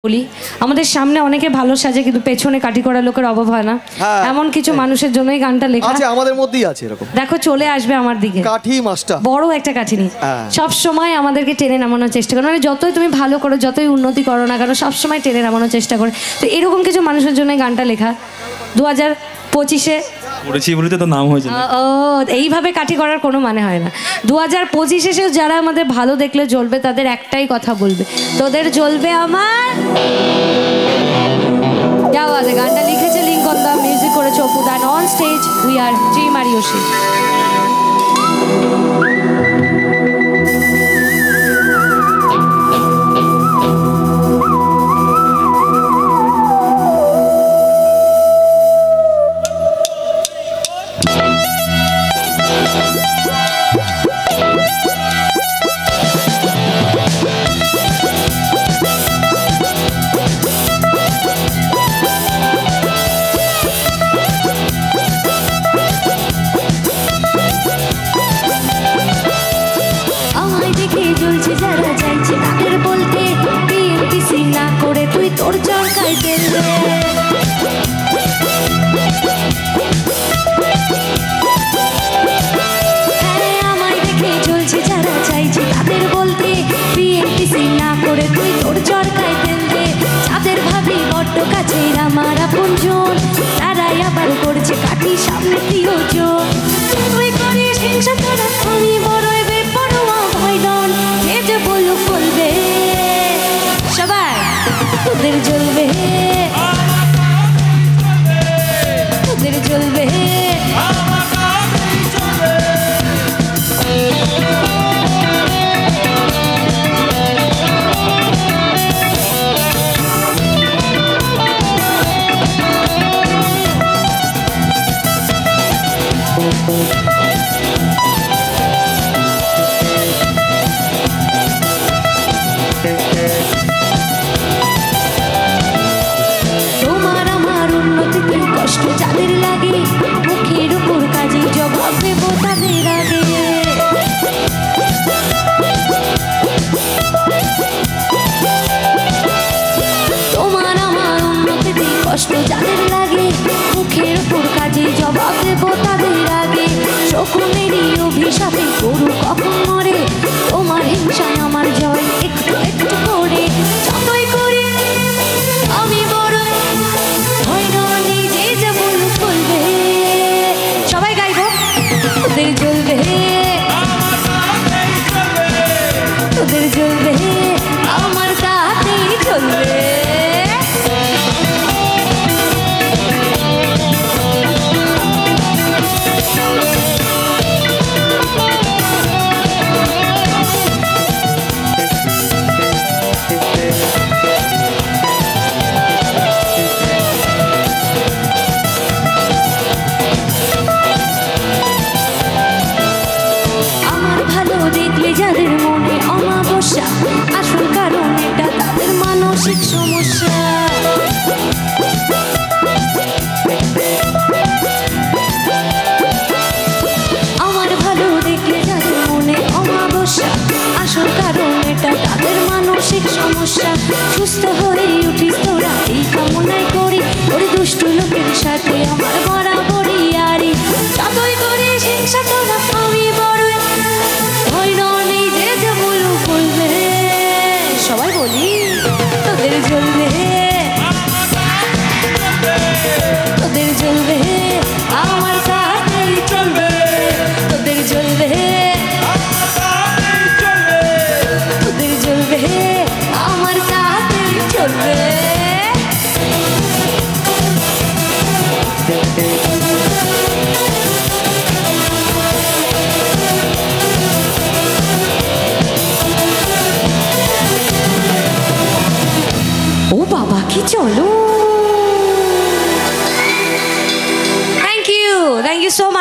বলি আমাদের সামনে অনেকে ভালো সাজে কিন্তু পেছনে কাটি করা লোকের অভাব হয় না। এমন কিছু মানুষের জন্যই গানটা লেখা আছে, আমাদের মধ্যেই আছে এরকম। দেখো চলে আসবে আমার দিকে কাঠি মাস্টার, বড় একটা কাঠি নিয়ে সব সময় আমাদেরকে টেনে নামানোর চেষ্টা করে, মানে যতই তুমি ভালো করো যতই উন্নতি করো না কেন সব সময় টেনে নামানোর চেষ্টা করে। তো এরকম কিছু মানুষের জন্য গানটা লেখা। 2025-এ পড়েছি বলে তো নাম হয়েছে। ও এইভাবে কাঠি করার কোনো মানে হয় না। 2025-এ যারা আমাদের ভালো দেখলে জ্বলবে তাদের একটাই কথা বলবে, তোদের জ্বলবে আমার। গানটা লিখেছে লিঙ্কন দা, মিউজিক করেছে অপু দা, on stage we are team Ariyasi. যারা চাইছে তাদের বলতে টিএমটিসি না করে তুই তোর চরকায় তেল দে। আমায় দেখে চলছে যারা চাইছে তাদের বলতে টিএমটিসি না করে তুই তোর চরকায় তেল দে। যাদের ভাবি বড্ড কাছের আমার আপনজন তারাই আবার করছে কাঠি সামনে প্রিয়জন। তুই করিস হিংসা তোরা, আমি বড়ই বেপরোয়া ভাইডন, যে যে বলুক বলবে সবাই তোদের জ্বলবে, তোদের জ্বলবে। তোমার আমার উন্নতিতে কষ্ট যাদের লাগে, মুখের উপর কাজে জবাব দেব তাদের আগে। তোমার আমার উন্নতিতে কষ্ট যাদের লাগে, মুখের উপর কাজে জবাব দেব তাদের আগে। শকুনেরই অভিশাপে গরু কখন মরে, তোমার হিংসায় আমার জয় একটু একটু করে। যতই করি আমি বড় হয় না, নিজে যে বলুক বলবে সবাই গাইব, তোদের জ্বলবে, তোদের জ্বলবে, আমার তাতেই চলবে। যাদের মনে অমাবস্যা আসল কারণ এটা তাদের মানসিক সমস্যা। আমার ভালো দেখলে যাদের মনে অমাবস্যা আসল কারণ এটা তাদের মানসিক সমস্যা। সুস্থ হয়ে উঠিস তোরা এই কামনাই করি, ওই দুষ্ট লোকের সাথে আমার বরাবরই আরি। যতই করিস হিংসা তোরা, আমি বড় হয় না, নিজে যে বলুক বলবে সবাই বলি তোদের জ্বলবে, তোদের জ্বলবে, আমার সাথেই চলবে, তোদের জ্বলবে, তোদের জ্বলবে, আমার সাথেই চলবে। ও বাবা কি চলো, থ্যাংক ইউ সো মাচ।